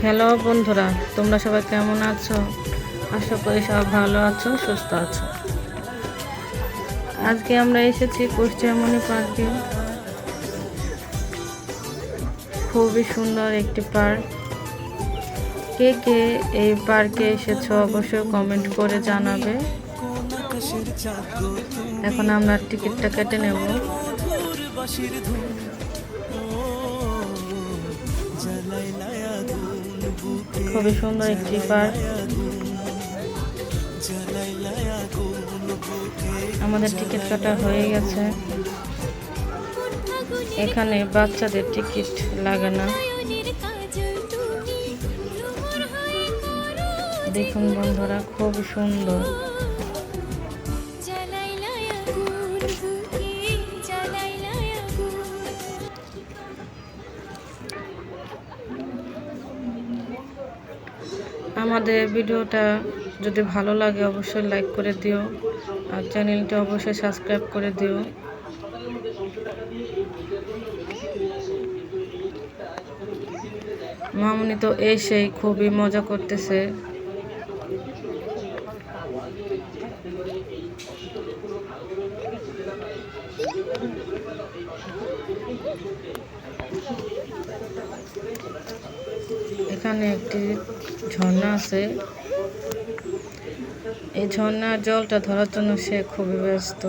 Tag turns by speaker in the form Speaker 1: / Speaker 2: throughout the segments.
Speaker 1: Hello বন্ধুরা, তোমরা সবাই কেমন আছো? আশা করি সব ভালো আছো, সুস্থ আছো। আজকে আমরা এসেছি কুষ্টিয়ামণি পার্কে। খুবই সুন্দর একটি পার্ক। কে কে এই পার্কে এসেছো অবশ্যই কমেন্ট করে জানাবে। এখন আমরা টিকিটটা কেটে নেব। খুবই সুন্দর একটি পার্ক। আমাদের টিকিট কাটা হয়ে গেছে। এখানে বাচ্চাদের টিকিট লাগে না। দেখুন বন্ধুরা, খুব সুন্দর। আমাদের ভিডিওটা যদি ভালো লাগে অবশ্যই লাইক করে দিও, আর চ্যানেলটা অবশ্যই সাবস্ক্রাইব করে দিও। মামুনি তো এসেই খুবই মজা করতেছে। এখানে একটি ঝর্ণা আছে। এই ঝর্ণার জলটা ধরার জন্য সে খুবই ব্যস্ত।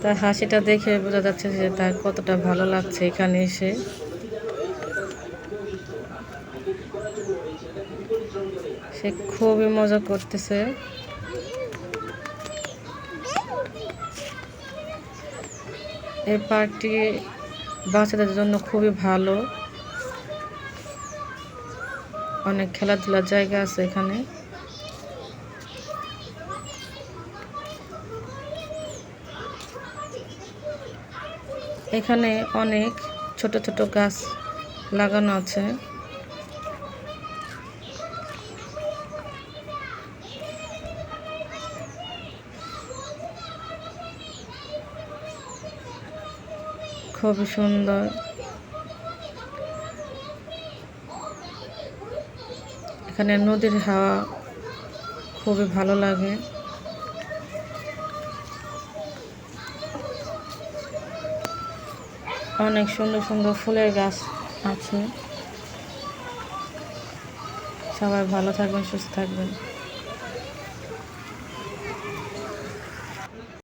Speaker 1: তার হাসিটা দেখে বোঝা যাচ্ছে যে তার কতটা ভালো লাগছে এখানে এসে। সে খুবই মজা করতেছে। এই পার্কটি বাচ্চাদের জন্য খুবই ভালো। অনেক খেলাধুলার জায়গা আছে এখানে। এখানে অনেক ছোট ছোট গাছ লাগানো আছে। খুবই সুন্দর। এখানে নদীর হাওয়া খুবই ভালো লাগে। অনেক সুন্দর সুন্দর ফুলের গাছ আছে। সবাই ভালো থাকবেন, সুস্থ থাকবেন।